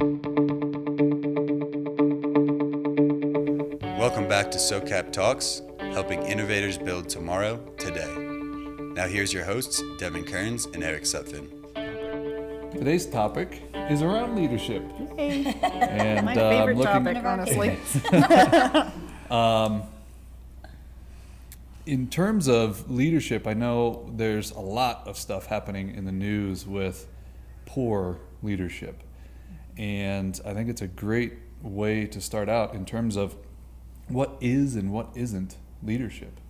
Welcome back to Socap Talks, helping innovators build tomorrow, today. Now here's your hosts, Devon Kerns and Eric Sutphin. Today's topic is around leadership. And My favorite topic, honestly. In terms of leadership, I know there's a lot of stuff happening in the news with poor leadership. And I think it's a great way to start out in terms of what is and what isn't leadership.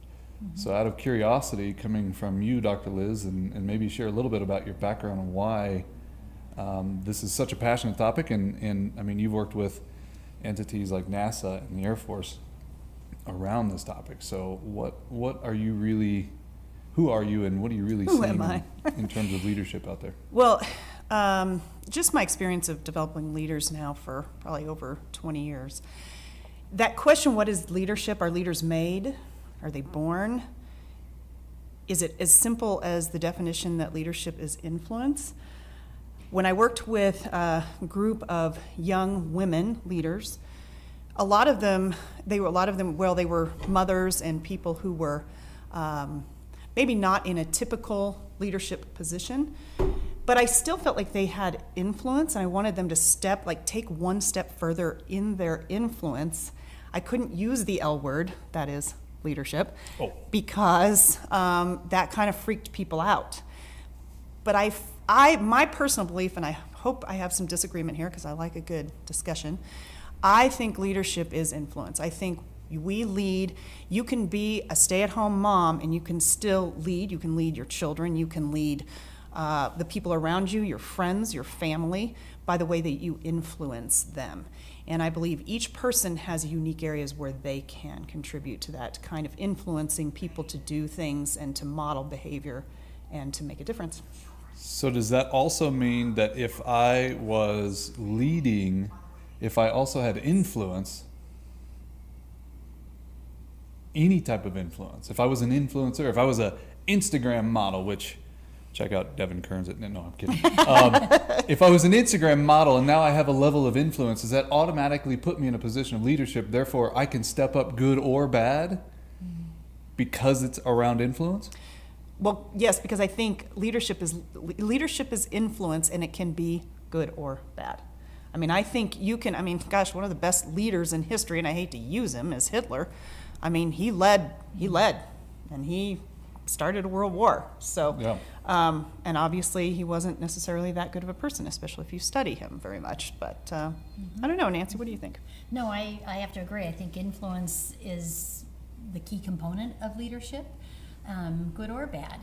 Mm-hmm. So out of curiosity, coming from you, Dr. Liz, and maybe share a little bit about your background and why this is such a passionate topic. And I mean, you've worked with entities like NASA and the Air Force around this topic. So what are you really, who are you and what are you really seeing in terms of leadership out there? Well, just my experience of developing leaders now for probably over 20 years. That question, what is leadership? Are leaders made? Are they born? Is it as simple as the definition that leadership is influence? When I worked with a group of young women leaders, a lot of them, they were mothers and people who were maybe not in a typical leadership position, but I still felt like they had influence, and I wanted them to take one step further in their influence. I couldn't use the L word, that is leadership, because that kind of freaked people out. But my personal belief, and I hope I have some disagreement here because I like a good discussion, I think leadership is influence. I think we lead. You can be a stay-at-home mom and you can still lead. You can lead your children. You can lead the people around you, your friends, your family, by the way that you influence them. And I believe each person has unique areas where they can contribute to that kind of influencing people to do things and to model behavior and to make a difference. So does that also mean that if I was leading, if I also had influence, any type of influence, if I was an influencer, if I was an Instagram model, which, check out Devon Kerns, no, I'm kidding. If I was an Instagram model and now I have a level of influence, does that automatically put me in a position of leadership? Therefore, I can step up good or bad because it's around influence? Well, yes, because I think leadership is influence, and it can be good or bad. I mean, I think gosh, one of the best leaders in history, and I hate to use him, is Hitler. I mean, he led, and he started a world war. So, yeah. And obviously he wasn't necessarily that good of a person, especially if you study him very much. But I don't know, Nancy, what do you think? No, I have to agree. I think influence is the key component of leadership, good or bad.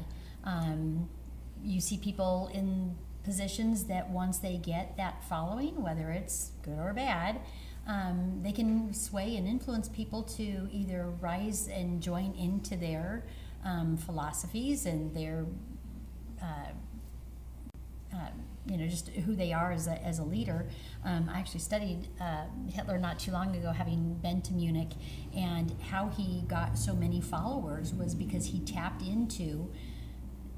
You see people in positions that once they get that following, whether it's good or bad, they can sway and influence people to either rise and join into their philosophies and their, just who they are as a leader. I actually studied Hitler not too long ago, having been to Munich, and how he got so many followers was because he tapped into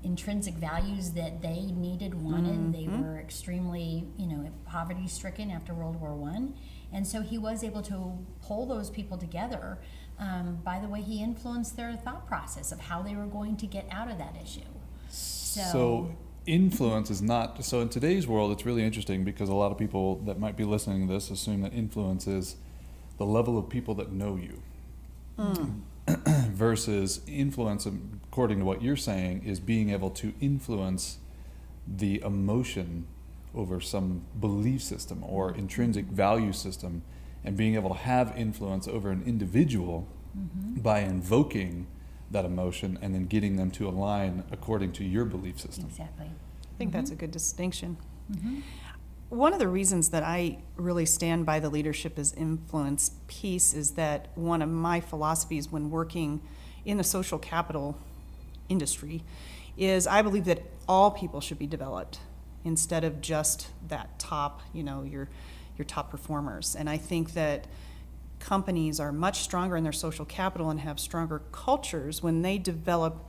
intrinsic values that they needed, wanted. Mm-hmm. They were extremely, poverty-stricken after World War I. And so he was able to pull those people together by the way he influenced their thought process of how they were going to get out of that issue. So influence is not, so in today's world it's really interesting because a lot of people that might be listening to this assume that influence is the level of people that know you. Versus influence, according to what you're saying, is being able to influence the emotion over some belief system or intrinsic value system, and being able to have influence over an individual by invoking that emotion and then getting them to align according to your belief system. Exactly. I think that's a good distinction. One of the reasons that I really stand by the leadership as influence piece is that one of my philosophies when working in the social capital industry is I believe that all people should be developed instead of just that top, your top performers. And I think that companies are much stronger in their social capital and have stronger cultures when they develop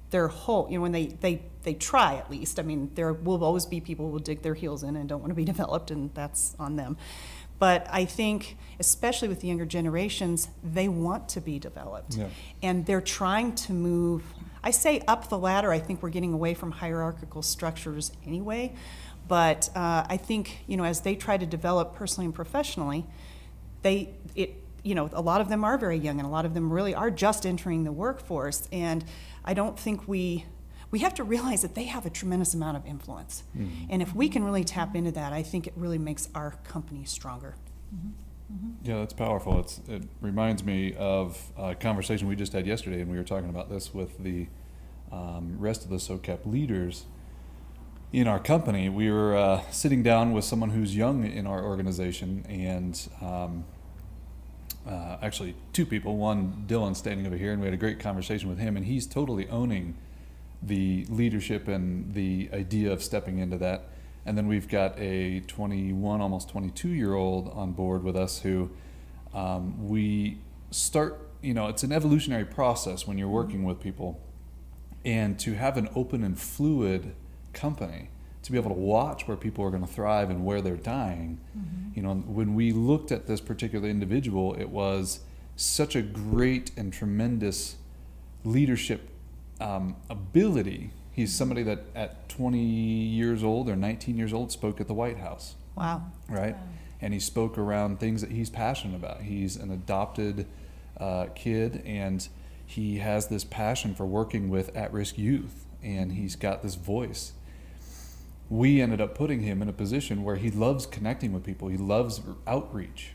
their whole, when they try at least. I mean, there will always be people who will dig their heels in and don't want to be developed, and that's on them. But I think, especially with the younger generations, they want to be developed. Yeah. And they're trying to move, I say up the ladder. I think we're getting away from hierarchical structures anyway. But I think, as they try to develop personally and professionally, a lot of them are very young, and a lot of them really are just entering the workforce. And I don't think we have to realize that they have a tremendous amount of influence. Mm-hmm. And if we can really tap into that, I think it really makes our company stronger. Yeah, that's powerful. It reminds me of a conversation we just had yesterday, and we were talking about this with the rest of the Socap leaders in our company. We were sitting down with someone who's young in our organization, and actually two people. One, Dylan, standing over here, and we had a great conversation with him, and he's totally owning the leadership and the idea of stepping into that. And then we've got a 21, almost 22-year-old on board with us who we start, it's an evolutionary process when you're working with people. And to have an open and fluid company, to be able to watch where people are going to thrive and where they're dying. When we looked at this particular individual, it was such a great and tremendous leadership ability. He's somebody that at 20 years old or 19 years old spoke at the White House. Wow. Right? Wow. And he spoke around things that he's passionate about. He's an adopted kid, and he has this passion for working with at-risk youth, and he's got this voice. We ended up putting him in a position where he loves connecting with people. He loves outreach.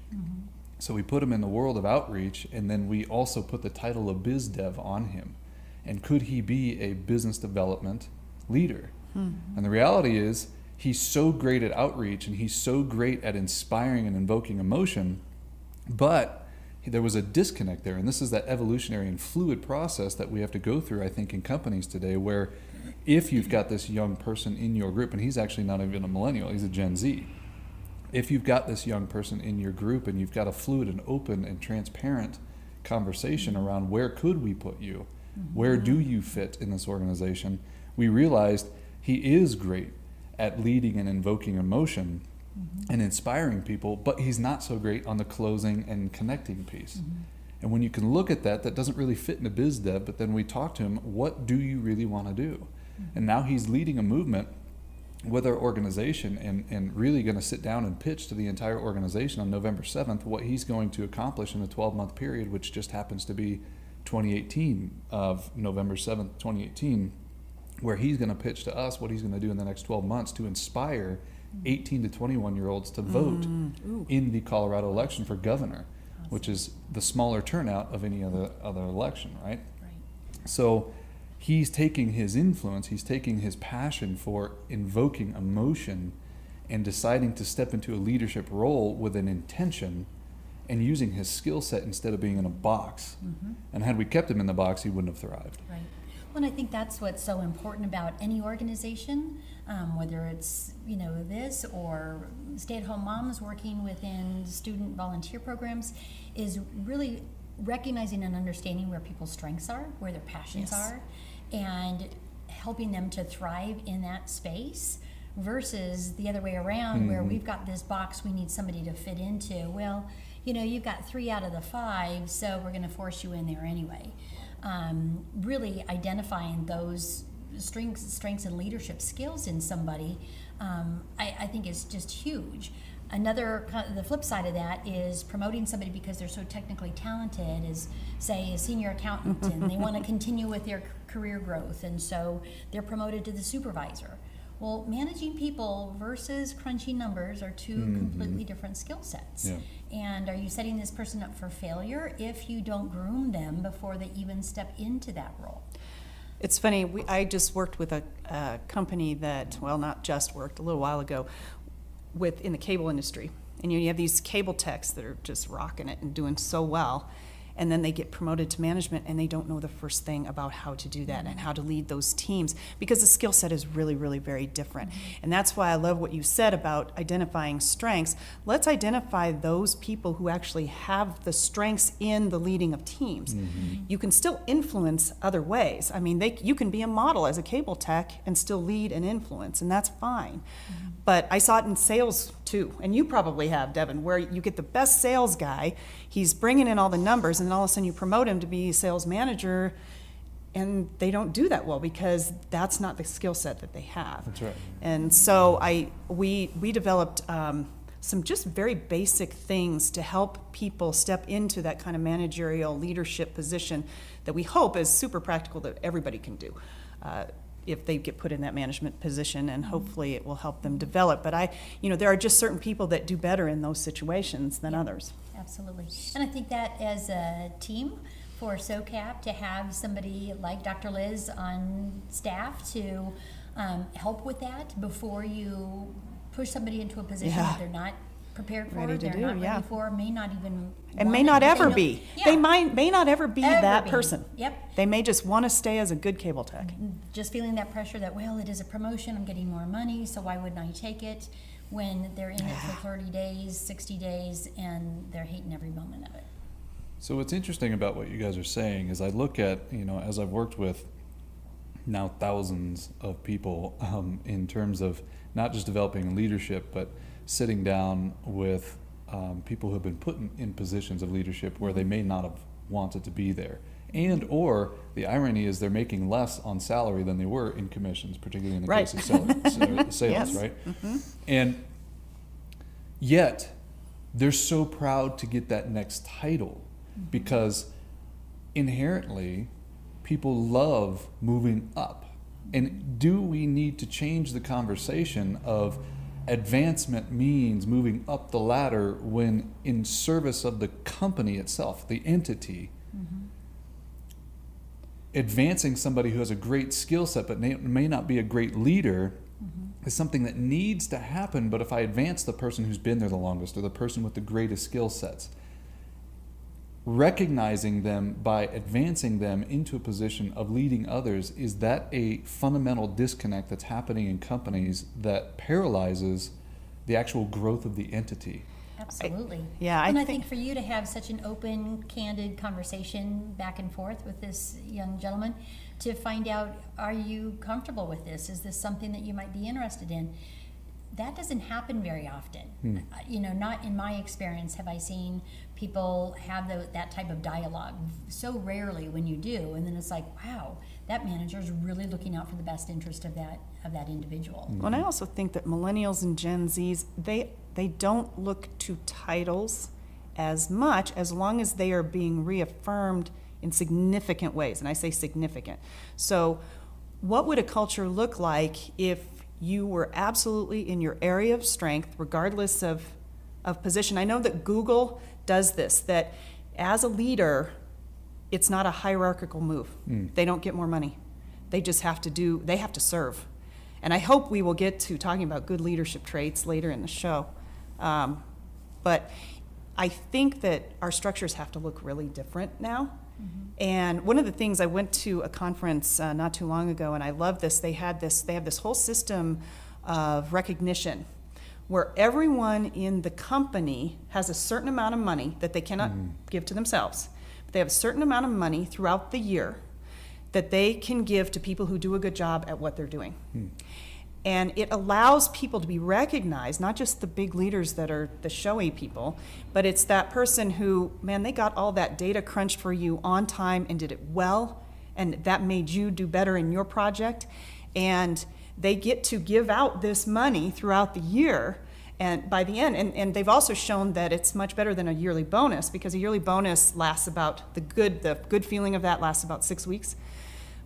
So we put him in the world of outreach, and then we also put the title of biz dev on him. And could he be a business development leader? And the reality is, he's so great at outreach, and he's so great at inspiring and invoking emotion, but there was a disconnect there. And this is that evolutionary and fluid process that we have to go through, I think, in companies today, where if you've got this young person in your group, and he's actually not even a millennial, he's a Gen Z. If you've got this young person in your group and you've got a fluid and open and transparent conversation around where could we put you, where do you fit in this organization, we realized he is great at leading and invoking emotion and inspiring people, but he's not so great on the closing and connecting piece. And when you can look at that doesn't really fit in a biz dev, but then we talk to him, what do you really want to do? And now he's leading a movement with our organization and really going to sit down and pitch to the entire organization on November 7th what he's going to accomplish in a 12-month period, which just happens to be 2018 of November 7th, 2018, where he's going to pitch to us what he's going to do in the next 12 months to inspire 18 to 21-year-olds to vote in the Colorado election for governor, which is the smaller turnout of any other election, right? So he's taking his influence, he's taking his passion for invoking emotion and deciding to step into a leadership role with an intention and using his skill set instead of being in a box. And had we kept him in the box, he wouldn't have thrived. Right. Well, and I think that's what's so important about any organization, whether it's this or stay-at-home moms working within student volunteer programs, is really recognizing and understanding where people's strengths are, where their passions are, and helping them to thrive in that space versus the other way around where we've got this box we need somebody to fit into. Well, you've got 3 out of the 5, so we're going to force you in there anyway. Really identifying those strengths and leadership skills in somebody, I think is just huge. Another, the flip side of that is promoting somebody because they're so technically talented, is say a senior accountant, and they want to continue with their career growth, and so they're promoted to the supervisor. Well, managing people versus crunching numbers are two completely different skill sets. Yeah. And are you setting this person up for failure if you don't groom them before they even step into that role? It's funny, I just worked with a company that, well, not just worked, a little while ago, in the cable industry. And you have these cable techs that are just rocking it and doing so well. and then they get promoted to management and they don't know the first thing about how to do that and how to lead those teams, because the skill set is really, really very different. And that's why I love what you said about identifying strengths. Let's identify those people who actually have the strengths in the leading of teams. You can still influence other ways. I mean, you can be a model as a cable tech and still lead and influence, and that's fine. But I saw it in sales too, and you probably have, Devon, where you get the best sales guy, he's bringing in all the numbers, and then all of a sudden you promote him to be a sales manager, and they don't do that well because that's not the skill set that they have. That's right. And so we developed some just very basic things to help people step into that kind of managerial leadership position that we hope is super practical that everybody can do. If they get put in that management position, and hopefully it will help them develop. But there are just certain people that do better in those situations than others. Absolutely. And I think that as a team for Socap, to have somebody like Dr. Liz on staff to help with that before you push somebody into a position that they're not prepared for, they're not ready for, may not even and may not ever be. Yeah. They may not ever be that person. Yep. They may just want to stay as a good cable tech. Just feeling that pressure that, well, it is a promotion, I'm getting more money, so why wouldn't I take it, when they're in it for 30 days, 60 days, and they're hating every moment of it. So what's interesting about what you guys are saying is I look at, as I've worked with now thousands of people in terms of not just developing leadership, but sitting down with people who have been put in positions of leadership where they may not have wanted to be there. And or the irony is they're making less on salary than they were in commissions, particularly in the case of sales, Yes. right? And yet they're so proud to get that next title because inherently people love moving up. And do we need to change the conversation of advancement means moving up the ladder when in service of the company itself, the entity, advancing somebody who has a great skill set but may not be a great leader is something that needs to happen. But if I advance the person who's been there the longest or the person with the greatest skill sets, recognizing them by advancing them into a position of leading others, is that a fundamental disconnect that's happening in companies that paralyzes the actual growth of the entity? Absolutely. I think for you to have such an open, candid conversation back and forth with this young gentleman to find out, are you comfortable with this? Is this something that you might be interested in? That doesn't happen very often. Not in my experience have I seen people have that type of dialogue. So rarely when you do, and then it's like, wow, that manager is really looking out for the best interest of that individual. Well, and I also think that millennials and Gen Zs, they don't look to titles as much as long as they are being reaffirmed in significant ways, and I say significant. So what would a culture look like if you were absolutely in your area of strength, regardless of position? I know that Google does this, that as a leader, it's not a hierarchical move. They don't get more money. They just have to serve. And I hope we will get to talking about good leadership traits later in the show. But I think that our structures have to look really different now. And one of the things, I went to a conference not too long ago, and I love this. They have this whole system of recognition where everyone in the company has a certain amount of money that they cannot give to themselves. But they have a certain amount of money throughout the year that they can give to people who do a good job at what they're doing. And it allows people to be recognized, not just the big leaders that are the showy people, but it's that person who, man, they got all that data crunched for you on time and did it well, and that made you do better in your project. And they get to give out this money throughout the year, and by the end, and they've also shown that it's much better than a yearly bonus, because a yearly bonus lasts about, the good feeling of that lasts about 6 weeks.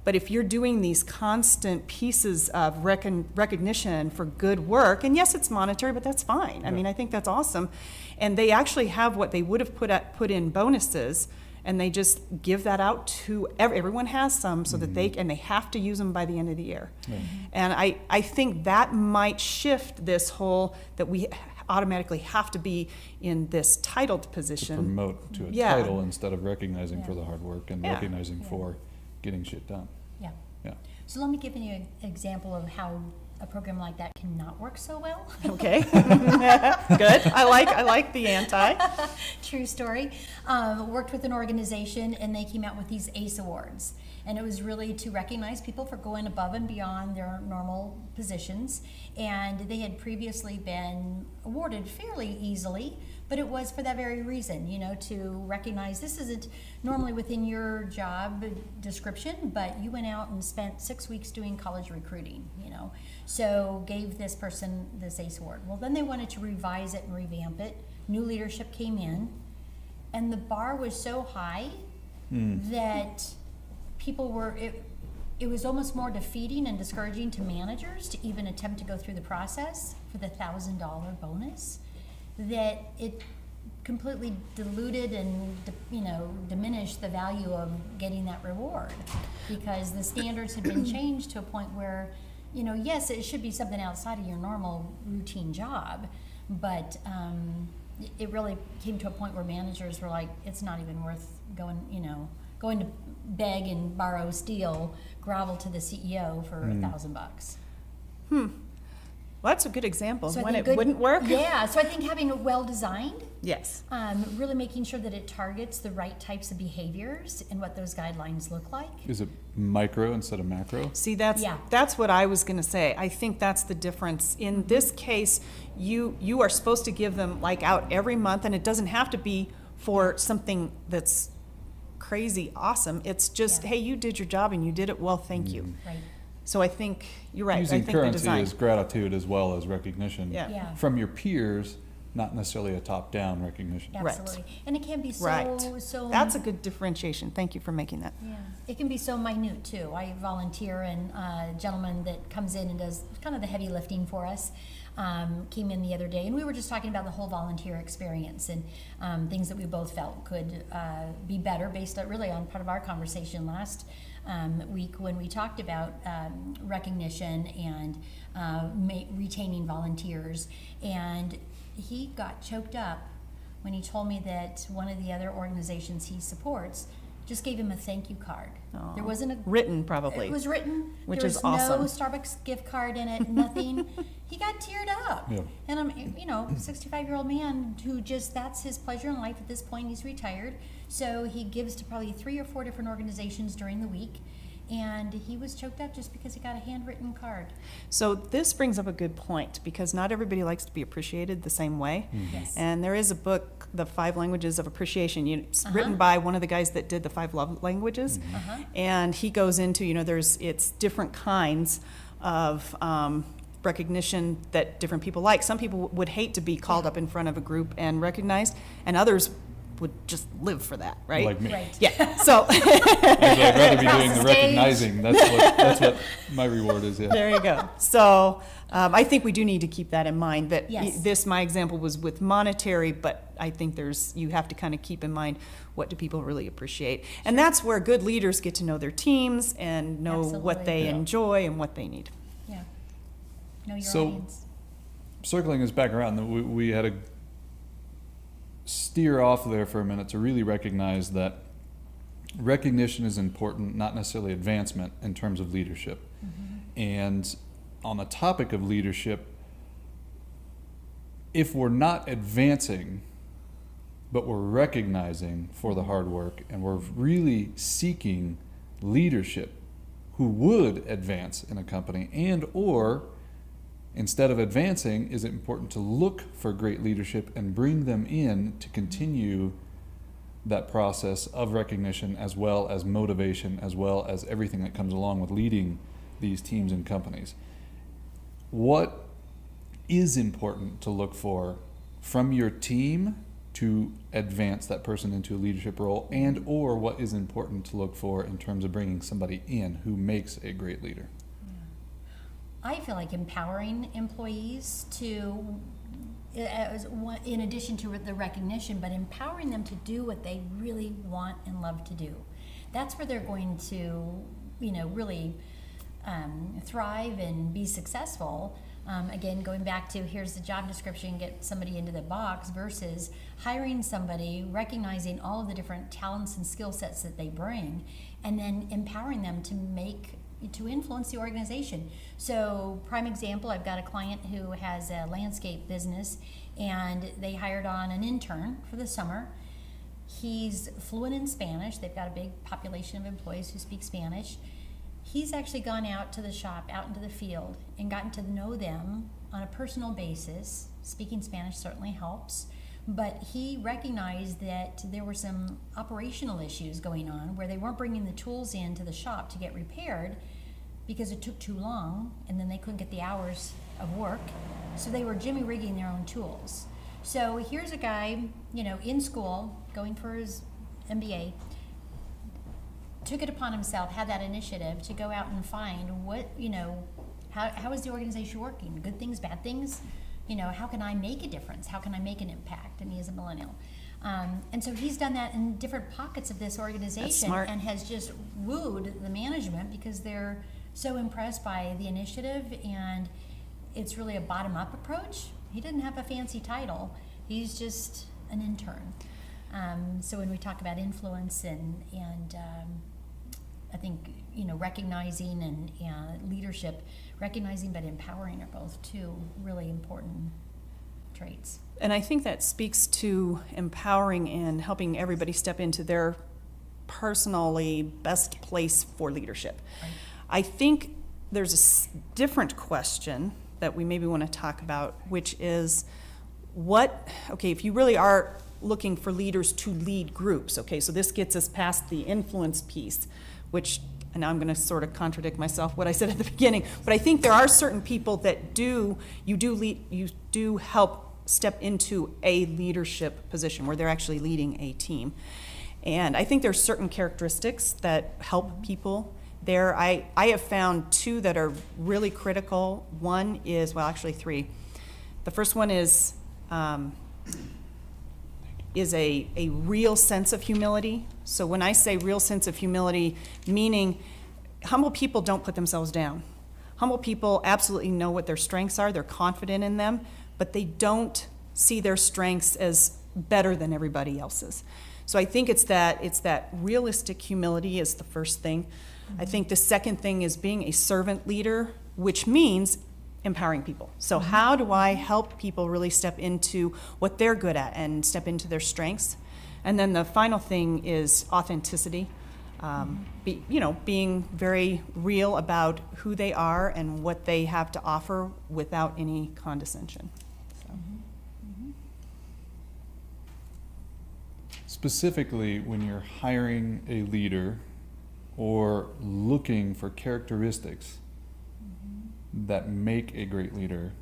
But if you're doing these constant pieces of recognition for good work, and yes, it's monetary, but that's fine. I mean, I think that's awesome. And they actually have what they would have put in bonuses, and they just give that out to everyone has some, so that they have to use them by the end of the year. And I think that might shift this whole, that we automatically have to be in this titled position. Promote to a Yeah. title instead of recognizing for the hard work and Yeah. recognizing for getting shit done. Yeah. Yeah. So let me give you an example of how a program like that cannot work so well. Okay, good. I like the anti. True story. Worked with an organization and they came out with these ACE awards. And it was really to recognize people for going above and beyond their normal positions. And they had previously been awarded fairly easily, but it was for that very reason, to recognize this isn't normally within your job description, but you went out and spent 6 weeks doing college recruiting, So gave this person this ACE award. Well, then they wanted to revise it and revamp it. New leadership came in, and the bar was so high that people were, it was almost more defeating and discouraging to managers to even attempt to go through the process for the $1,000 bonus, that it completely diluted and diminished the value of getting that reward, because the standards had been changed to a point where, yes, it should be something outside of your normal routine job, but it really came to a point where managers were like, it's not even worth going to beg and borrow, steal, grovel to the CEO for $1,000. Well, that's a good example. So I When think it wouldn't work? Yeah, so I think having it well designed, Yes. really making sure that it targets the right types of behaviors and what those guidelines look like. Is it micro instead of macro? See, that's what I was going to say. I think that's the difference. In this case, you are supposed to give them out every month, and it doesn't have to be for something that's crazy awesome. It's just, Yeah. hey, you did your job and you did it well, thank you. Right. So I think you're right. I Using think the currency design. as gratitude as well as recognition Yeah. from your peers, not necessarily a top-down recognition. Yeah. Absolutely. And it can be so, Right. so. That's a good differentiation. Thank you for making that. Yeah, it can be so minute too. I volunteer, and a gentleman that comes in and does kind of the heavy lifting for us came in the other day, and we were just talking about the whole volunteer experience and things that we both felt could be better based really on part of our conversation last week when we talked about recognition and retaining volunteers. And he got choked up when he told me that one of the other organizations he supports just gave him a thank you card. Aw. There wasn't a Written, probably. It was written. Which there is was awesome. no Starbucks gift card in it. Nothing. He got teared up. Yeah. And I'm, 65-year-old man who that's his pleasure in life at this point. He's retired, so he gives to probably 3 or 4 different organizations during the week. And he was choked up just because he got a handwritten card. So this brings up a good point, because not everybody likes to be appreciated the same way. Yes. And there is a book, The 5 Languages of Appreciation, it's written by one of the guys that did the 5 love languages. And he goes into, it's different kinds of recognition that different people like. Some people would hate to be called up in front of a group and recognized, and others would just live for that, right? Like me. Right. Yeah, so Actually, I'd rather be Across doing the the stage. recognizing. That's what my reward is. Yeah. there you go. So I think we do need to keep that in mind, that Yes. my example was with monetary, but I think you have to kind of keep in mind, what do people really appreciate? And that's where good leaders get to know their teams and know what Absolutely. they Yeah. enjoy and what they need. Yeah. Know your So- audience. Circling us back around, we had to steer off there for a minute to really recognize that recognition is important, not necessarily advancement in terms of leadership. And on the topic of leadership, if we're not advancing, but we're recognizing for the hard work, and we're really seeking leadership who would advance in a company, and or instead of advancing, is it important to look for great leadership and bring them in to continue that process of recognition, as well as motivation, as well as everything that comes along with leading these teams and companies? What is important to look for from your team to advance that person into a leadership role, and or what is important to look for in terms of bringing somebody in who makes a great leader? I feel like empowering employees to, in addition to the recognition, but empowering them to do what they really want and love to do. That's where they're going to, really thrive and be successful. Again, going back to here's the job description, get somebody into the box versus hiring somebody, recognizing all of the different talents and skill sets that they bring, and then empowering them to influence the organization. So, prime example, I've got a client who has a landscape business, and they hired on an intern for the summer. He's fluent in Spanish. They've got a big population of employees who speak Spanish. He's actually gone out to the shop, out into the field, and gotten to know them on a personal basis. Speaking Spanish certainly helps, but he recognized that there were some operational issues going on where they weren't bringing the tools into the shop to get repaired because it took too long, and then they couldn't get the hours of work, so they were jimmy rigging their own tools. So here's a guy, in school, going for his MBA, took it upon himself, had that initiative to go out and find how is the organization working? Good things, bad things? How can I make a difference? How can I make an impact? And he is a millennial. And so he's done that in different pockets of this organization and has just wooed the management because they're so impressed by the initiative, and it's really a bottom-up approach. He didn't have a fancy title. He's just an intern. So when we talk about influence and I think, recognizing and leadership, recognizing but empowering are both two really important traits. And I think that speaks to empowering and helping everybody step into their personally best place for leadership. Right. I think there's a different question that we maybe want to talk about, which is if you really are looking for leaders to lead groups, okay, so this gets us past the influence piece, which, and now I'm going to sort of contradict myself, what I said at the beginning, but I think there are certain people that you do help step into a leadership position where they're actually leading a team. And I think there's certain characteristics that help people there. I have found two that are really critical. One is, well, actually three. The first one is a real sense of humility. So when I say real sense of humility, meaning humble people don't put themselves down. Humble people absolutely know what their strengths are, they're confident in them, but they don't see their strengths as better than everybody else's. So I think it's that realistic humility is the first thing. Mm-hmm. I think the second thing is being a servant leader, which means empowering people. So how do I help people really step into what they're good at and step into their strengths? And then the final thing is authenticity. Being very real about who they are and what they have to offer without any condescension. So. Mm-hmm. Specifically, when you're hiring a leader or looking for characteristics that make a great leader,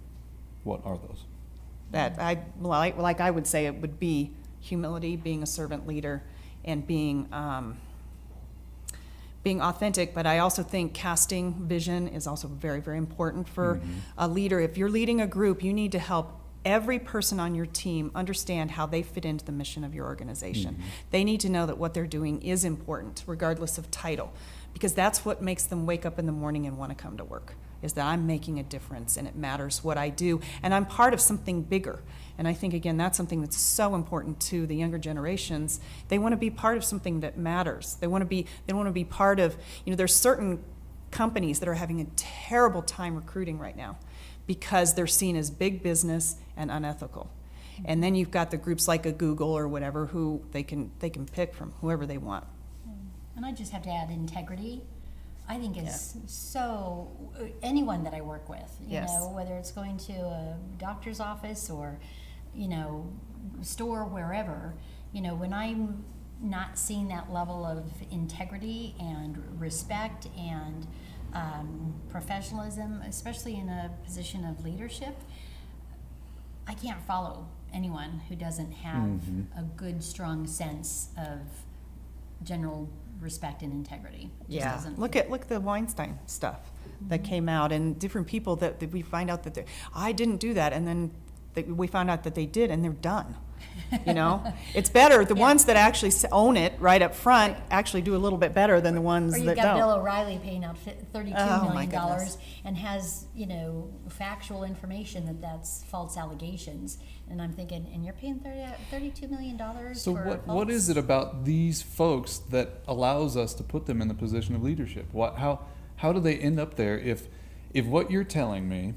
what are those? I would say it would be humility, being a servant leader, and being authentic. But I also think casting vision is also very, very important for a leader. If you're leading a group, you need to help every person on your team understand how they fit into the mission of your organization. They need to know that what they're doing is important, regardless of title, because that's what makes them wake up in the morning and want to come to work, is that I'm making a difference and it matters what I do, and I'm part of something bigger. And I think, again, that's something that's so important to the younger generations. They want to be part of something that matters. They want to be part of, there's certain companies that are having a terrible time recruiting right now because they're seen as big business and unethical. And then you've got the groups like a Google or whatever who they can pick from whoever they want. And I just have to add integrity. I think is so, anyone that I work with, whether it's going to a doctor's office or, store, wherever, when I'm not seeing that level of integrity and respect and professionalism, especially in a position of leadership, I can't follow anyone who doesn't have a good, strong sense of general respect and integrity. It just doesn't. Look at the Weinstein stuff that came out, and different people that we find out that I didn't do that, and then we found out that they did, and they're done. It's better. The ones that actually own it right up front actually do a little bit better than the ones Or that you've got don't. Bill O'Reilly paying out $32 Oh, my million goodness. and has, factual information that that's false allegations. And I'm thinking, and you're paying $32 million So for what is it about these folks that allows us to put them in the position of leadership? How do they end up there if what you're telling me,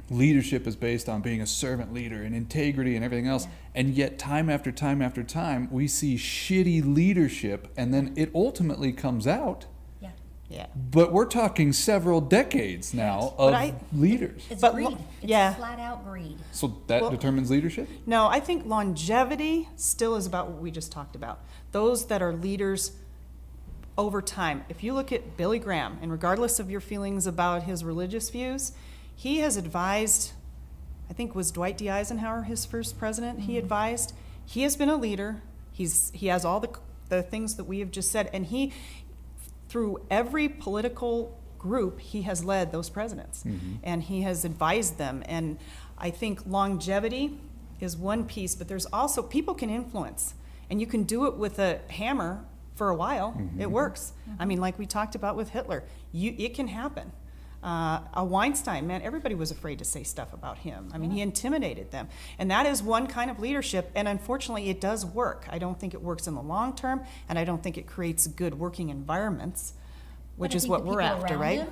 leadership is based on being a servant leader and integrity and everything else, and yet time after time after time we see shitty leadership, and then it ultimately comes out. Yeah. But we're talking several decades now of leaders. It's But greed. It's yeah. flat out greed. So that determines leadership? No, I think longevity still is about what we just talked about. Those that are leaders over time. If you look at Billy Graham, and regardless of your feelings about his religious views, he has advised, I think was Dwight D. Eisenhower his first president, he advised. He has been a leader. He has all the things that we have just said, and he, through every political group, he has led those presidents, and he has advised them. And I think longevity is one piece, but there's also, people can influence, and you can do it with a hammer for a while. It works. I mean, like we talked about with Hitler, it can happen. A Weinstein, man, everybody was afraid to say stuff about him. I mean, he intimidated them. And that is one kind of leadership, and unfortunately it does work. I don't think it works in the long term, and I don't think it creates good working environments, which is what we're after, right?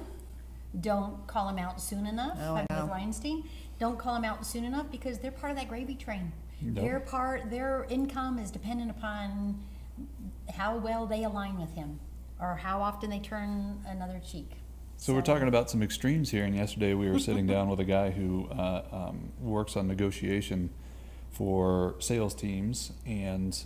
Don't call him out soon enough. Oh, I know. With Weinstein, don't call him out soon enough because they're part of that gravy train. Yep. Their income is dependent upon how well they align with him or how often they turn another cheek. So we're talking about some extremes here, and yesterday we were sitting down with a guy who works on negotiation for sales teams, and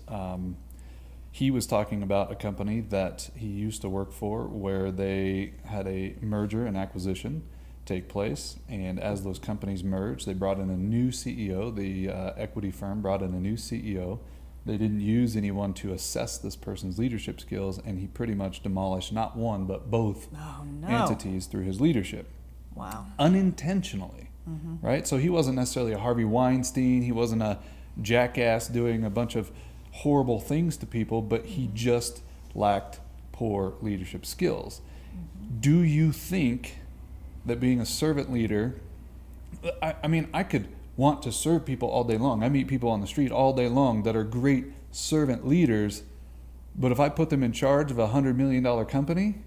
he was talking about a company that he used to work for where they had a merger and acquisition take place, and as those companies merged, they brought in a new CEO. The equity firm brought in a new CEO. They didn't use anyone to assess this person's leadership skills, and he pretty much demolished not one but both entities through his leadership. Wow. Unintentionally, right? So he wasn't necessarily a Harvey Weinstein. He wasn't a jackass doing a bunch of horrible things to people, but he just lacked poor leadership skills. Do you think that being a servant leader, I mean, I could want to serve people all day long. I meet people on the street all day long that are great servant leaders, but if I put them in charge of $100 million company,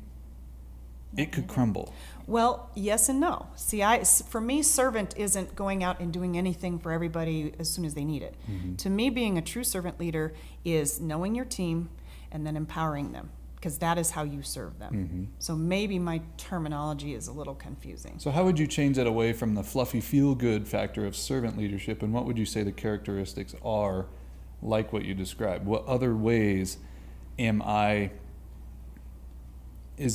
it could crumble. Well, yes and no. See, for me, servant isn't going out and doing anything for everybody as soon as they need it. To me, being a true servant leader is knowing your team and then empowering them, because that is how you serve them. So maybe my terminology is a little confusing. So how would you change that away from the fluffy feel-good factor of servant leadership, and what would you say the characteristics are like what you described? What other ways is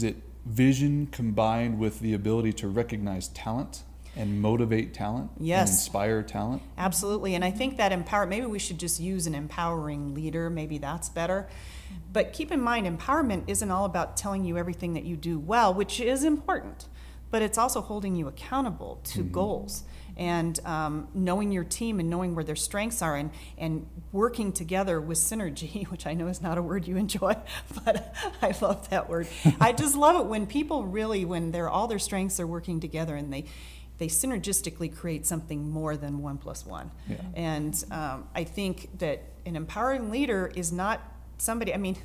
it vision combined with the ability to recognize talent and motivate talent and inspire talent? Absolutely. And I think that maybe we should just use an empowering leader. Maybe that's better. But keep in mind, empowerment isn't all about telling you everything that you do well, which is important, but it's also holding you accountable to goals and knowing your team and knowing where their strengths are and working together with synergy, which I know is not a word you enjoy, but I love that word. I just love it when people really, when all their strengths are working together and they synergistically create something more than 1 + 1. Yeah. And I think that an empowering leader is not somebody, I mean,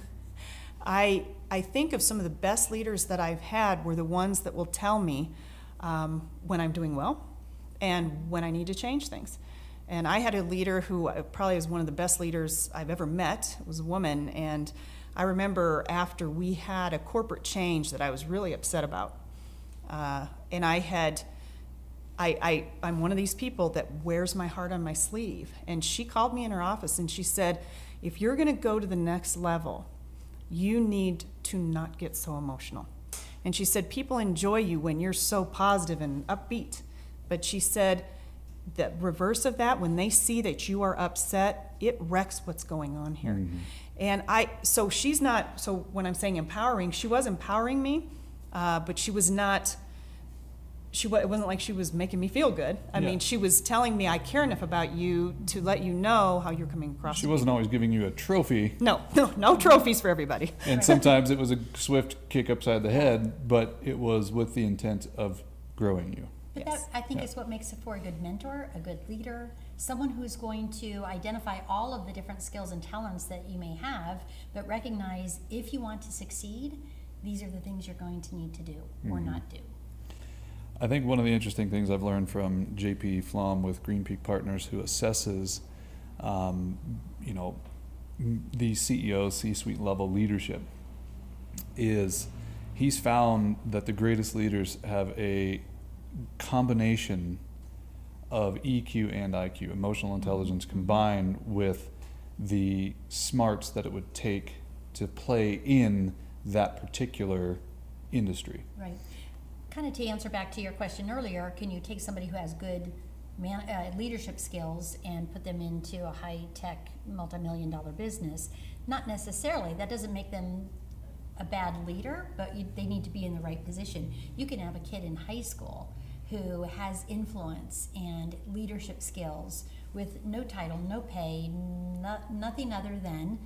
I think of some of the best leaders that I've had were the ones that will tell me when I'm doing well and when I need to change things. And I had a leader who probably is one of the best leaders I've ever met. It was a woman, and I remember after we had a corporate change that I was really upset about, and I'm one of these people that wears my heart on my sleeve. And she called me in her office and she said, if you're going to go to the next level, you need to not get so emotional. And she said, people enjoy you when you're so positive and upbeat. But she said, the reverse of that, when they see that you are upset, it wrecks what's going on here. And so when I'm saying empowering, she was empowering me, but she was not it wasn't like she was making me feel good. I Yeah. mean, she was telling me, I care enough about you to let you know how you're coming across. She wasn't always giving you a trophy. No trophies for everybody. And sometimes it was a swift kick upside the head, but it was with the intent of growing you. But Yes. that, I think, is what makes it for a good mentor, a good leader, someone who's going to identify all of the different skills and talents that you may have, but recognize if you want to succeed, these are the things you're going to need to do or not do. I think one of the interesting things I've learned from JP Flom with Green Peak Partners, who assesses, the CEO, C-suite level leadership, is he's found that the greatest leaders have a combination of EQ and IQ, emotional intelligence, combined with the smarts that it would take to play in that particular industry. Right. Kind of to answer back to your question earlier, can you take somebody who has good leadership skills and put them into a high-tech, multi-million-dollar business? Not necessarily. That doesn't make them a bad leader, but they need to be in the right position. You can have a kid in high school who has influence and leadership skills with no title, no pay, nothing other than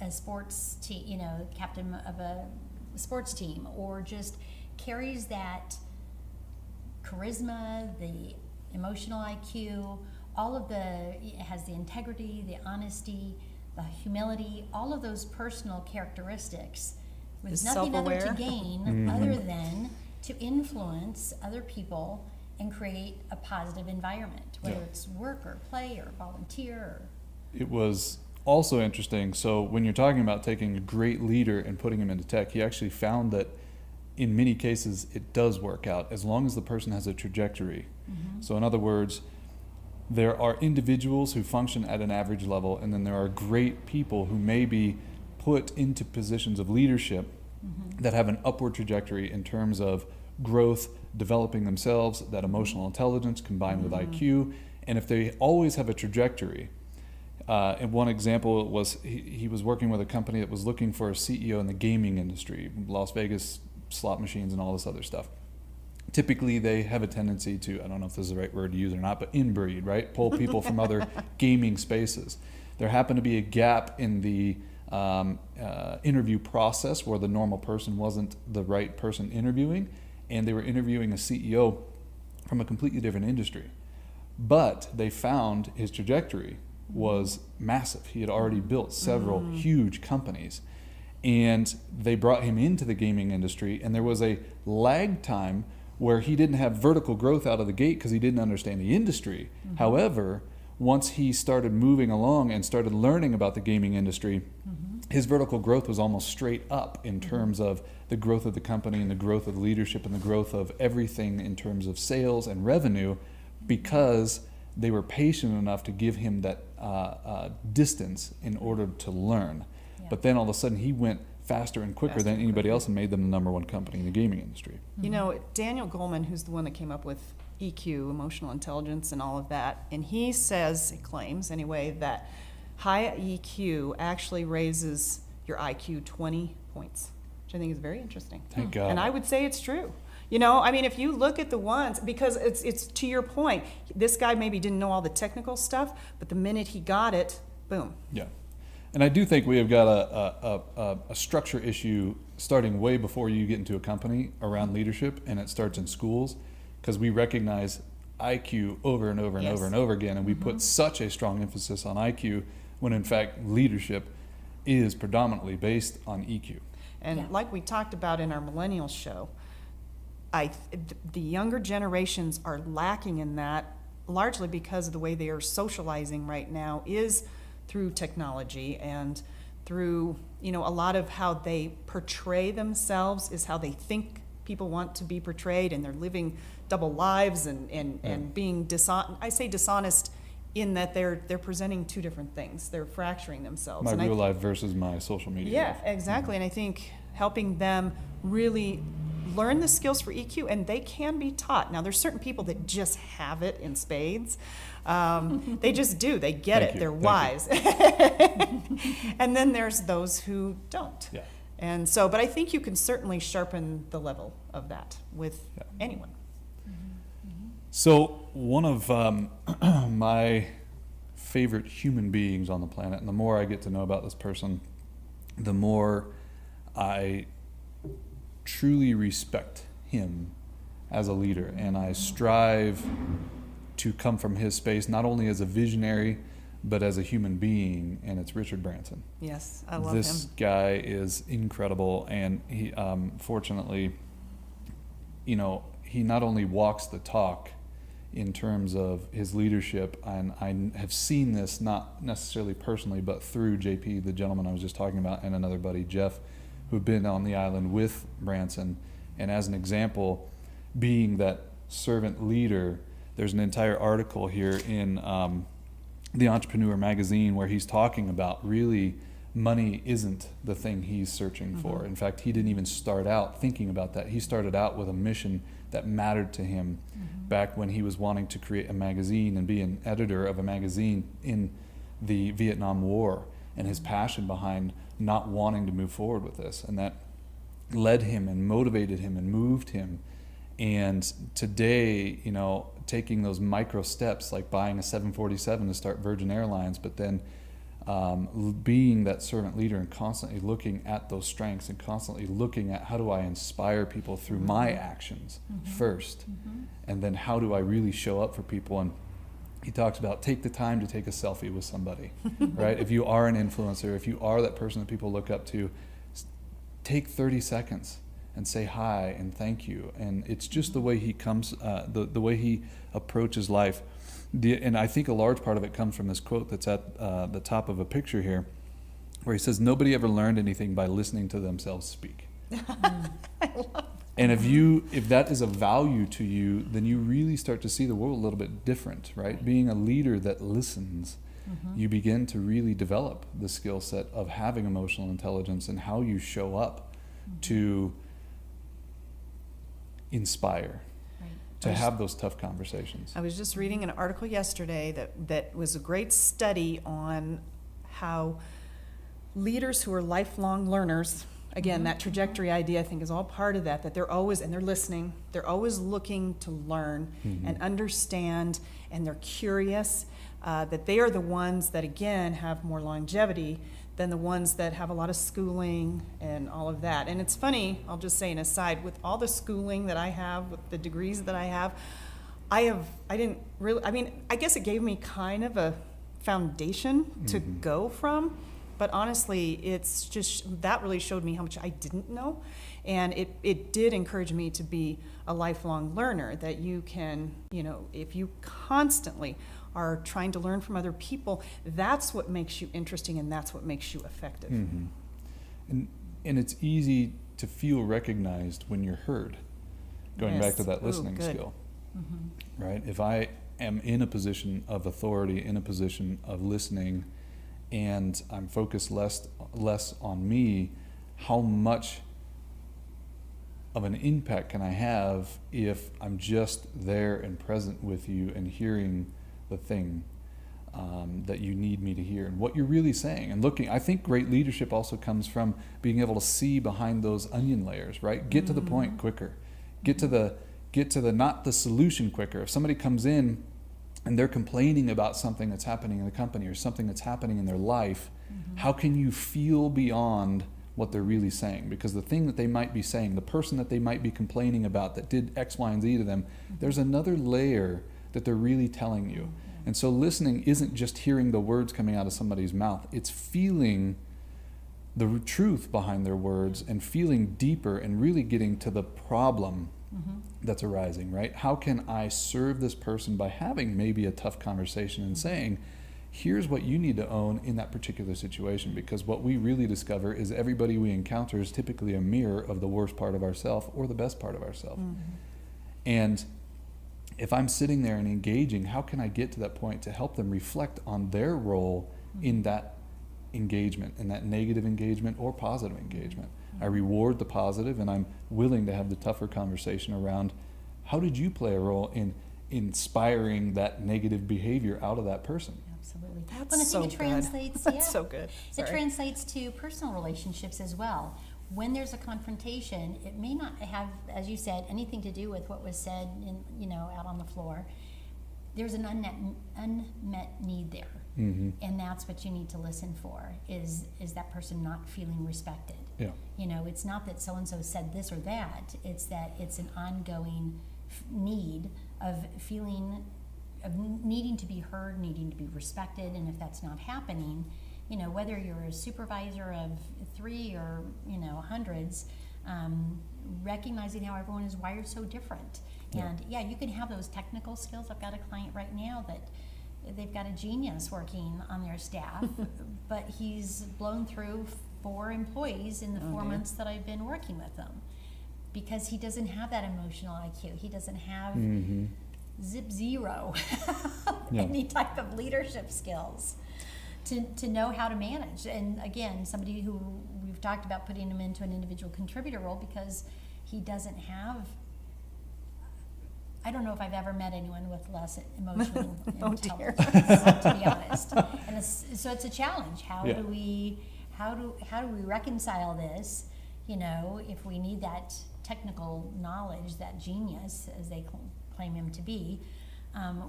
a sports team, captain of a sports team, or just carries that charisma, the emotional IQ, it has the integrity, the honesty, the humility, all of those personal characteristics with Is nothing other to self-aware. gain other than to influence other people and create a positive environment, whether Yeah. it's work or play or volunteer. It was also interesting. So when you're talking about taking a great leader and putting him into tech, he actually found that in many cases it does work out as long as the person has a trajectory. So in other words, there are individuals who function at an average level, and then there are great people who may be put into positions of leadership that have an upward trajectory in terms of growth, developing themselves, that emotional intelligence combined with IQ. And if they always have a trajectory, and one example was he was working with a company that was looking for a CEO in the gaming industry, Las Vegas slot machines and all this other stuff. Typically, they have a tendency to, I don't know if this is the right word to use or not, but inbreed, right? Pull people from other gaming spaces. There happened to be a gap in the interview process where the normal person wasn't the right person interviewing, and they were interviewing a CEO from a completely different industry. But they found his trajectory was massive. He had already built several huge companies, and they brought him into the gaming industry, and there was a lag time where he didn't have vertical growth out of the gate because he didn't understand the industry. However, once he started moving along and started learning about the gaming industry, his vertical growth was almost straight up in terms of the growth of the company and the growth of the leadership and the growth of everything in terms of sales and revenue, because they were patient enough to give him that distance in order to learn. Yeah. But then all of a sudden he went faster and quicker than anybody else and made them the number one company in the gaming industry. You know, Daniel Goleman, who's the one that came up with EQ, emotional intelligence, and all of that, and he claims anyway, that high EQ actually raises your IQ 20 points, which I think is very interesting. Thank God. And I would say it's true. You know, I mean, if you look at the ones, because it's to your point, this guy maybe didn't know all the technical stuff, but the minute he got it, boom. Yeah. And I do think we have got a structure issue starting way before you get into a company around leadership, and it starts in schools, because we recognize IQ over and over and Yes. over and over again, and we put such a strong emphasis on IQ when in fact leadership is predominantly based on EQ. And Yeah. like we talked about in our millennials show, the younger generations are lacking in that, largely because of the way they are socializing right now is through technology and through, you know, a lot of how they portray themselves is how they think people want to be portrayed, and they're living double lives and being dishonest. I say dishonest in that they're presenting two different things. They're fracturing themselves. My And real life versus my social media yeah, life. exactly. And I think helping them really learn the skills for EQ, and they can be taught. Now, there's certain people that just have it in spades. They just do. They get Thank it. you. They're Thank wise. And then there's those who don't. Yeah. And so, but I think you can certainly sharpen the level of that with Yeah. anyone. So one of my favorite human beings on the planet, and the more I get to know about this person, the more I truly respect him as a leader, and I strive to come from his space, not only as a visionary, but as a human being, and it's Richard Branson. Yes, I love This him. guy is incredible, and he, fortunately, he not only walks the talk in terms of his leadership, and I have seen this not necessarily personally, but through JP, the gentleman I was just talking about, and another buddy, Jeff, who've been on the island with Branson. And as an example, being that servant leader, there's an entire article here in the Entrepreneur magazine where he's talking about really money isn't the thing he's searching for. In fact, he didn't even start out thinking about that. He started out with a mission that mattered to him back when he was wanting to create a magazine and be an editor of a magazine in the Vietnam War, and his passion behind not wanting to move forward with this. And that led him and motivated him and moved him. And today, taking those micro steps like buying a 747 to start Virgin Airlines, but then being that servant leader and constantly looking at those strengths and constantly looking at how do I inspire people through my actions first, and then how do I really show up for people. And he talks about take the time to take a selfie with somebody, right? If you are an influencer, if you are that person that people look up to, take 30 seconds and say hi and thank you. And it's just the way he comes, the way he approaches life. And I think a large part of it comes from this quote that's at the top of a picture here, where he says, "Nobody ever learned anything by listening to themselves speak." I love And if that is a value to you, then you really start to see the world a little bit different, right? Being a leader that listens, you begin to really develop the skill set of having emotional intelligence and how you show up to inspire, to have those tough conversations. I was just reading an article yesterday that was a great study on how leaders who are lifelong learners, again, that trajectory idea I think is all part of that they're always, and they're listening, they're always looking to learn and understand, and they're curious, that they are the ones that, again, have more longevity than the ones that have a lot of schooling and all of that. And it's funny, I'll just say an aside, with all the schooling that I have, with the degrees that I have, I guess it gave me kind of a foundation to go from, but honestly, it's just, that really showed me how much I didn't know. And it did encourage me to be a lifelong learner, that you can, if you constantly are trying to learn from other people, that's what makes you interesting and that's what makes you effective. And it's easy to feel recognized when you're heard, going back to that listening skill, right? If I am in a position of authority, in a position of listening, and I'm focused less on me, how much of an impact can I have if I'm just there and present with you and hearing the thing that you need me to hear and what you're really saying and looking. I think great leadership also comes from being able to see behind those onion layers, right? Get to the point quicker. Get to the not the solution quicker. If somebody comes in and they're complaining about something that's happening in the company or something that's happening in their life, how can you feel beyond what they're really saying? Because the thing that they might be saying, the person that they might be complaining about that did X, Y, and Z to them, there's another layer that they're really telling you. And so listening isn't just hearing the words coming out of somebody's mouth, it's feeling the truth behind their words and feeling deeper and really getting to the problem that's arising, right? How can I serve this person by having maybe a tough conversation and saying, here's what you need to own in that particular situation? Because what we really discover is everybody we encounter is typically a mirror of the worst part of ourselves or the best part of ourselves. And if I'm sitting there and engaging, how can I get to that point to help them reflect on their role in that engagement, in that negative engagement or positive engagement? I reward the positive, and I'm willing to have the tougher conversation around how did you play a role in inspiring that negative behavior out of that person? That's Well, I so think it good. translates, That's so good. It translates to personal relationships as well. when there's a confrontation, it may not have, as you said, anything to do with what was said out on the floor. There's an unmet need there. Mm-hmm. And that's what you need to listen for, is that person not feeling respected. Yeah. It's not that so-and-so said this or that, it's that it's an ongoing need of feeling, of needing to be heard, needing to be respected, and if that's not happening, whether you're a supervisor of 3 or, hundreds, recognizing how everyone is wired so different. Yeah. And yeah, you can have those technical skills. I've got a client right now that they've got a genius working on their staff, but he's blown through 4 employees in the 4 months that I've been working with them, because he doesn't have that emotional IQ. He doesn't have zero any type of leadership skills to know how to manage. And again, somebody who we've talked about putting him into an individual contributor role because he doesn't have, I don't know if I've ever met anyone with less emotional intelligence, to be honest. And so it's a challenge. How do we reconcile this? If we need that technical knowledge, that genius, as they claim him to be,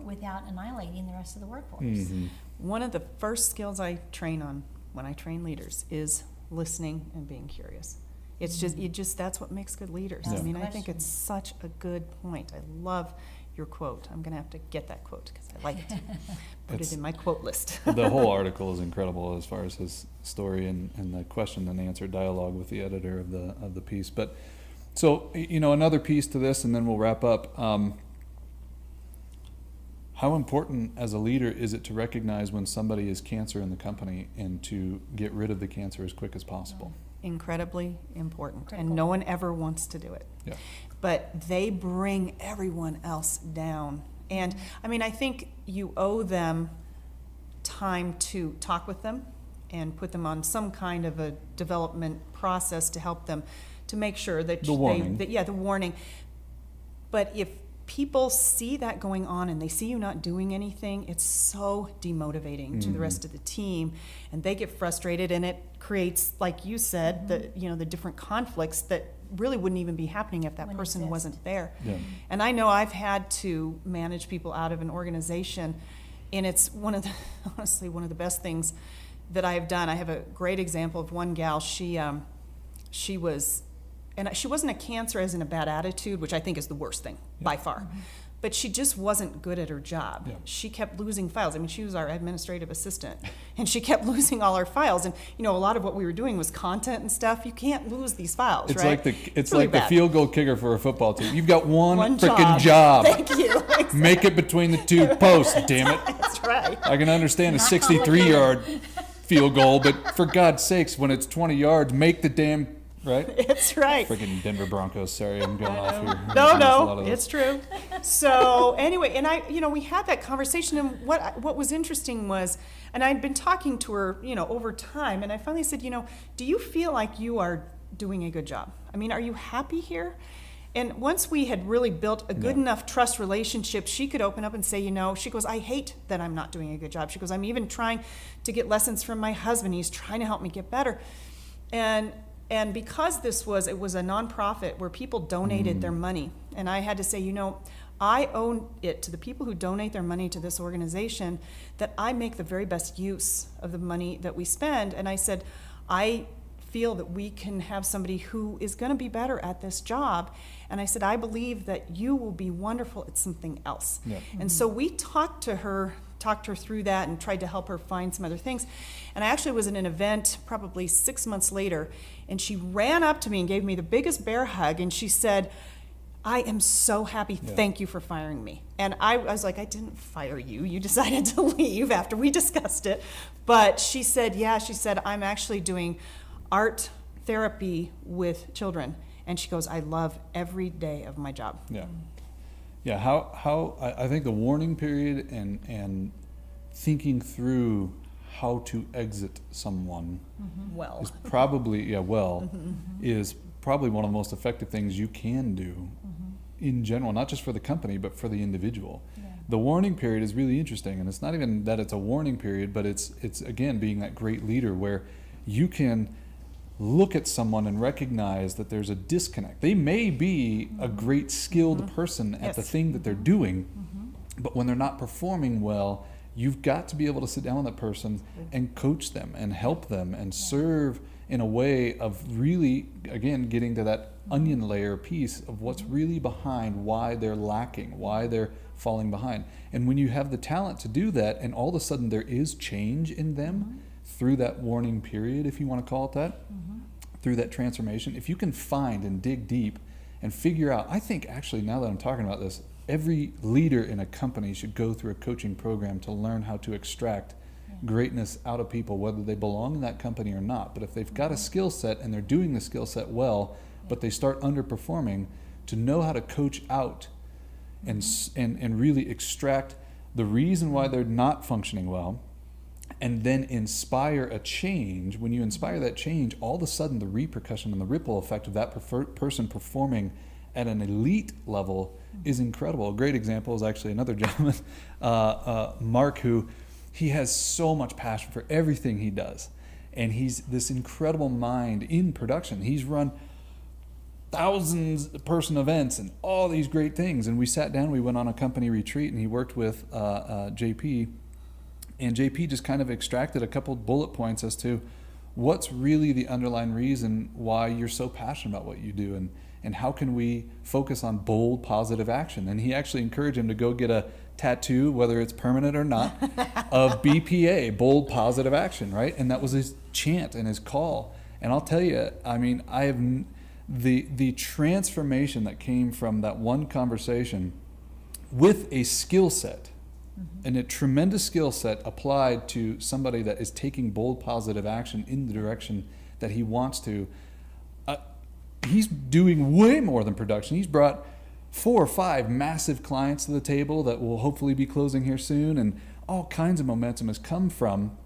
without annihilating the rest of the workforce. Mm-hmm. One of the first skills I train on when I train leaders is listening and being curious. It's just that's what makes good leaders. Yeah. I mean, I think it's such a good point. I love your quote. I'm going to have to get that quote because I like it. Put it in my quote list. The whole article is incredible as far as his story and the question and answer dialogue with the editor of the piece. But so, another piece to this, and then we'll wrap up. How important as a leader is it to recognize when somebody is cancer in the company and to get rid of the cancer as quick as possible? Incredibly important. Critical. And no one ever wants to do it. Yeah. But they bring everyone else down. And I mean, I think you owe them time to talk with them and put them on some kind of a development process to help them to make sure that the warning. the warning. But if people see that going on and they see you not doing anything, it's so demotivating to the rest of the team, and they get frustrated, and it creates, like you said, the different conflicts that really wouldn't even be happening if that Wouldn't person exist. wasn't there. Yeah. And I know I've had to manage people out of an organization, and it's honestly one of the best things that I've done. I have a great example of one gal. She wasn't a cancer as in a bad attitude, which I think is the worst thing by far. But she just wasn't good at her job. Yeah. She kept losing files. I mean, she was our administrative assistant, and she kept losing all our files. And a lot of what we were doing was content and stuff. You can't lose these files, It's right? it's really like the bad. field goal kicker for a football team. You've got one freaking job. job. Thank you. Exactly. Make it between the 2 posts, damn it. That's right. I can understand a Not 63-yard field goal, but for God's sakes, when it's 20 yards, make the damn, right? It's right. Freaking Denver Broncos. Sorry, I'm going off here. There's a lot No, of those. it's true. So anyway, and we had that conversation, and what was interesting was, and I'd been talking to her, over time, and I finally said, do you feel like you are doing a good job? I mean, are you happy here? And once we had really built a good enough trust relationship, she could open up and say, she goes, I hate that I'm not doing a good job. She goes, I'm even trying to get lessons from my husband. He's trying to help me get better. And because it was a nonprofit where people donated their money, and I had to say, I owe it to the people who donate their money to this organization that I make the very best use of the money that we spend. And I said, I feel that we can have somebody who is going to be better at this job. And I said, I believe that you will be wonderful at something else. Yeah. And so we talked her through that and tried to help her find some other things. And I actually was in an event probably 6 months later, and she ran up to me and gave me the biggest bear hug, and she said, I am so happy. Yeah. Thank you for firing me. And I was like, I didn't fire you. You decided to leave after we discussed it. But she said, I'm actually doing art therapy with children. And she goes, I love every day of my job. Yeah. Yeah, how I think the warning period and thinking through how to exit someone Well. is probably, is probably one of the most effective things you can do in general, not just for the company, but for the individual. Yeah. The warning period is really interesting, and it's not even that it's a warning period, but it's again being that great leader where you can look at someone and recognize that there's a disconnect. They may be a great skilled person at the Yes. thing that they're doing, but when they're not performing well, you've got to be able to sit down with that person and coach them and help them and serve in a way of really, again, getting to that onion layer piece of what's really behind why they're lacking, why they're falling behind. And when you have the talent to do that, and all of a sudden there is change in them through that warning period, if you want to call it that, through that transformation, if you can find and dig deep and figure out, I think actually now that I'm talking about this, every leader in a company should go through a coaching program to learn how to extract greatness out of people, whether they belong in that company or not. But if they've got a skill set and they're doing the skill set well, but they start underperforming, to know how to coach out and really extract the reason why they're not functioning well, and then inspire a change. When you inspire that change, all of a sudden the repercussion and the ripple effect of that person performing at an elite level is incredible. A great example is actually another gentleman, Mark, who he has so much passion for everything he does. And he's this incredible mind in production. He's run thousands of person events and all these great things. And we sat down, we went on a company retreat, and he worked with JP. And JP just kind of extracted a couple bullet points as to what's really the underlying reason why you're so passionate about what you do, and how can we focus on bold, positive action. And he actually encouraged him to go get a tattoo, whether it's permanent or not, of BPA, bold, positive action, right? And that was his chant and his call. And I'll tell you, I mean, I have the transformation that came from that one conversation with a skill set, and a tremendous skill set applied to somebody that is taking bold, positive action in the direction that he wants to. He's doing way more than production. He's brought 4 or 5 massive clients to the table that will hopefully be closing here soon, and all kinds of momentum has come from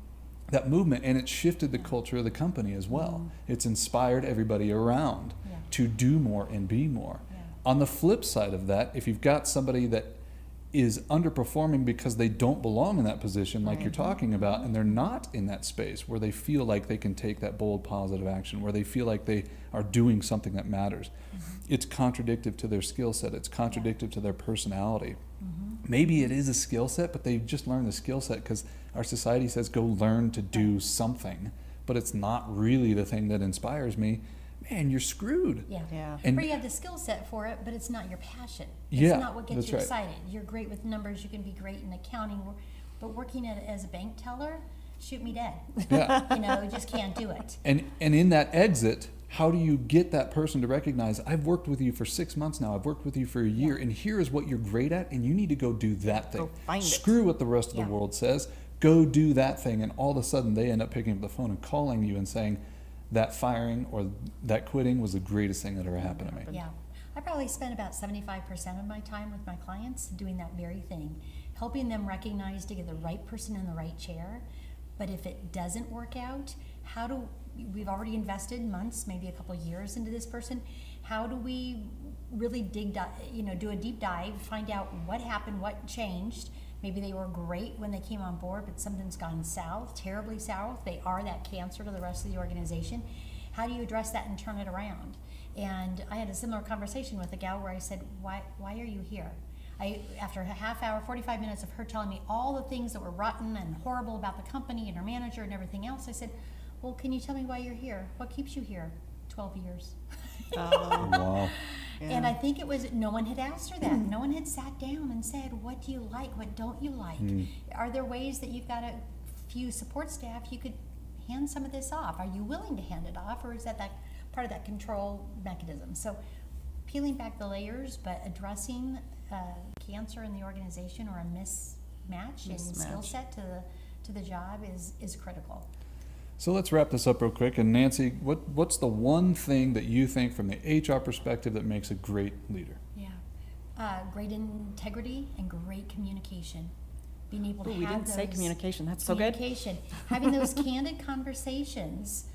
that movement, and it's shifted the culture of the company as well. It's inspired everybody around to do more and be more. On the flip side of that, if you've got somebody that is underperforming because they don't belong in that position like you're talking about, and they're not in that space where they feel like they can take that bold positive action, where they feel like they are doing something that matters. It's contradictory to their skill set. It's contradictory to their personality. Maybe it is a skill set, but they've just learned the skill set because our society says go learn to do something, but it's not really the thing that inspires me. Man, you're screwed. Yeah. And Or you have the skill set for it, but it's not your passion. Yeah, It's not what gets that's you right. excited. You're great with numbers. You can be great in accounting, but working as a bank teller, shoot me dead. yeah. You just can't do it. And in that exit, how do you get that person to recognize, I've worked with you for 6 months now, I've worked with you for a year, and here is what you're great at, and you need to go do that thing. Go find it. Screw what the rest of the world says. Go do that thing. And all of a sudden, they end up picking up the phone and calling you and saying, that firing or that quitting was the greatest thing that ever happened to me. Yeah. I probably spend about 75% of my time with my clients doing that very thing, helping them recognize to get the right person in the right chair. But if it doesn't work out, we've already invested months, maybe a couple of years into this person. How do we really do a deep dive, find out what happened, what changed? Maybe they were great when they came on board, but something's gone south, terribly south. They are that cancer to the rest of the organization. How do you address that and turn it around? And I had a similar conversation with a gal where I said, why are you here? After a half hour, 45 minutes of her telling me all the things that were rotten and horrible about the company and her manager and everything else, I said, well, can you tell me why you're here? What keeps you here? 12 years. Wow. And I think it was, no one had asked her that. No one had sat down and said, what do you like? What don't you like? Are there ways that you've got a few support staff you could hand some of this off? Are you willing to hand it off, or is that part of that control mechanism? So peeling back the layers, but addressing cancer in the organization or a mismatch in skill set to the job is critical. So let's wrap this up real quick. And Nancy, what's the one thing that you think from the HR perspective that makes a great leader? Yeah, great integrity and great communication. Being able to We didn't say communication. That's so good. communication, having those candid conversations,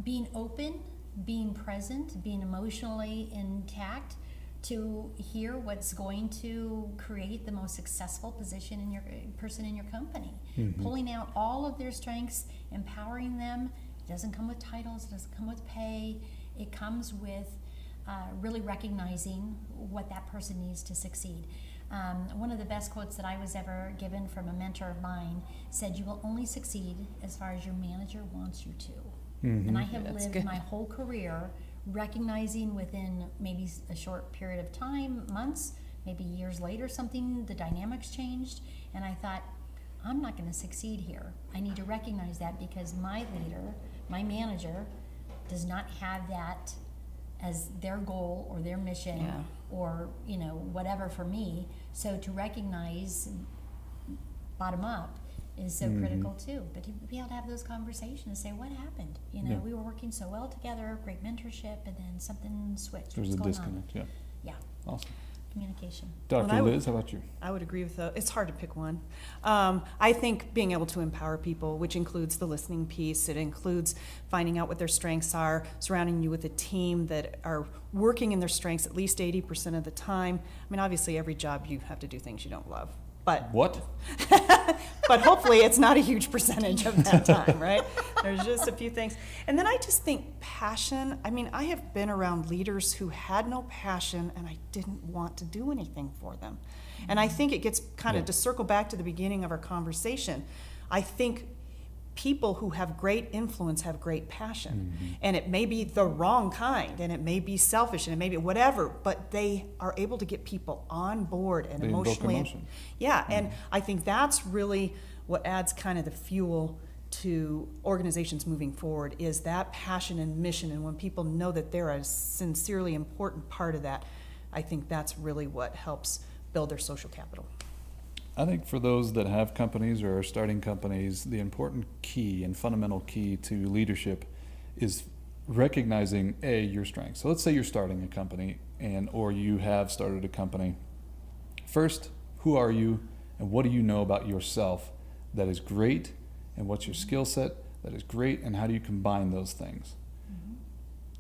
being open, being present, being emotionally intact to hear what's going to create the most successful position in your person in your company, pulling out all of their strengths, empowering them, It doesn't come with titles, it doesn't come with pay. It comes with really recognizing what that person needs to succeed. One of the best quotes that I was ever given from a mentor of mine said, "You will only succeed as far as your manager wants you to." And I have lived my whole career recognizing within maybe a short period of time, months, maybe years later, the dynamics changed, and I thought, I'm not going to succeed here. I need to recognize that because my leader, my manager, does not have that as their goal or their mission or whatever for me. So to recognize bottom up is so critical too. But to be able to have those conversations and say, what happened? We were working so well together, great mentorship, and then something switched. There's a disconnect. Yeah. Awesome. Communication. Dr. Liz, how about you? I would agree with it's hard to pick one. I think being able to empower people, which includes the listening piece, it includes finding out what their strengths are, surrounding you with a team that are working in their strengths at least 80% of the time. I mean, obviously every job you have to do things you don't love. But what? But hopefully it's not a huge percentage of that time, right? There's just a few things. And then I just think passion. I mean, I have been around leaders who had no passion and I didn't want to do anything for them. And I think it gets kind of to circle back to the beginning of our conversation. I think people who have great influence have great passion. And it may be the wrong kind, and it may be selfish, and it may be whatever, but they are able to get people on board and emotionally. And I think that's really what adds kind of the fuel to organizations moving forward, is that passion and mission. And when people know that they're a sincerely important part of that, I think that's really what helps build their social capital. I think for those that have companies or are starting companies, the important key and fundamental key to leadership is recognizing your strengths. So let's say you're starting a company or you have started a company. First, who are you and what do you know about yourself that is great, and what's your skill set that is great, and how do you combine those things?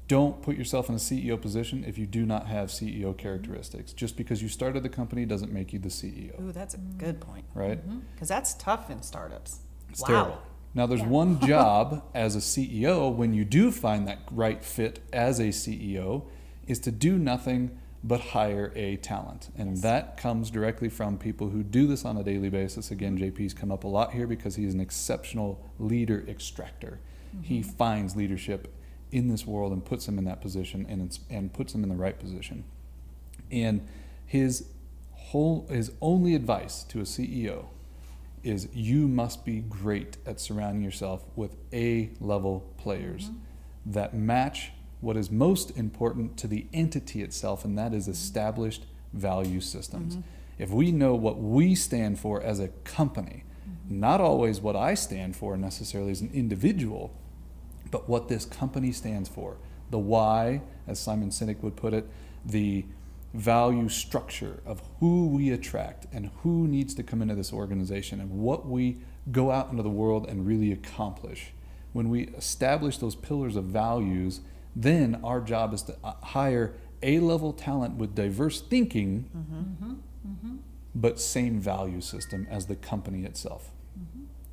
Don't put yourself in a CEO position if you do not have CEO characteristics. Just because you started the company doesn't make you the CEO. Ooh, that's a good point. Right? Because that's tough in startups. It's terrible. Now, there's one job as a CEO when you do find that right fit as a CEO is to do nothing but hire a talent. And that comes directly from people who do this on a daily basis. Again, JP's come up a lot here because he's an exceptional leader extractor. He finds leadership in this world and puts them in that position and puts them in the right position. And his only advice to a CEO is you must be great at surrounding yourself with A-level players that match what is most important to the entity itself, and that is established value systems. If we know what we stand for as a company, not always what I stand for necessarily as an individual, but what this company stands for, the why, as Simon Sinek would put it, the value structure of who we attract and who needs to come into this organization and what we go out into the world and really accomplish. When we establish those pillars of values, then our job is to hire A-level talent with diverse thinking, but same value system as the company itself.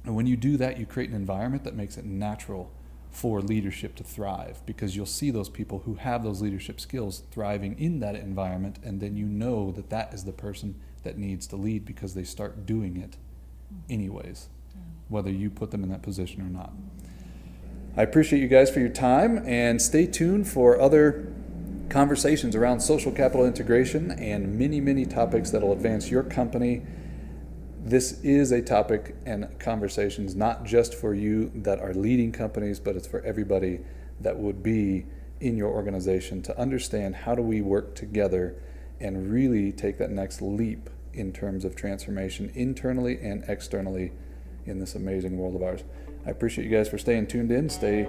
And when you do that, you create an environment that makes it natural for leadership to thrive, because you'll see those people who have those leadership skills thriving in that environment, and then you know that that is the person that needs to lead because they start doing it anyways, whether you put them in that position or not. I appreciate you guys for your time, and stay tuned for other conversations around social capital integration and many, many topics that will advance your company. This is a topic and conversations not just for you that are leading companies, but it's for everybody that would be in your organization to understand how do we work together and really take that next leap in terms of transformation internally and externally in this amazing world of ours. I appreciate you guys for staying tuned in. Stay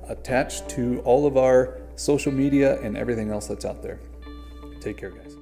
attached to all of our social media and everything else that's out there. Take care, guys.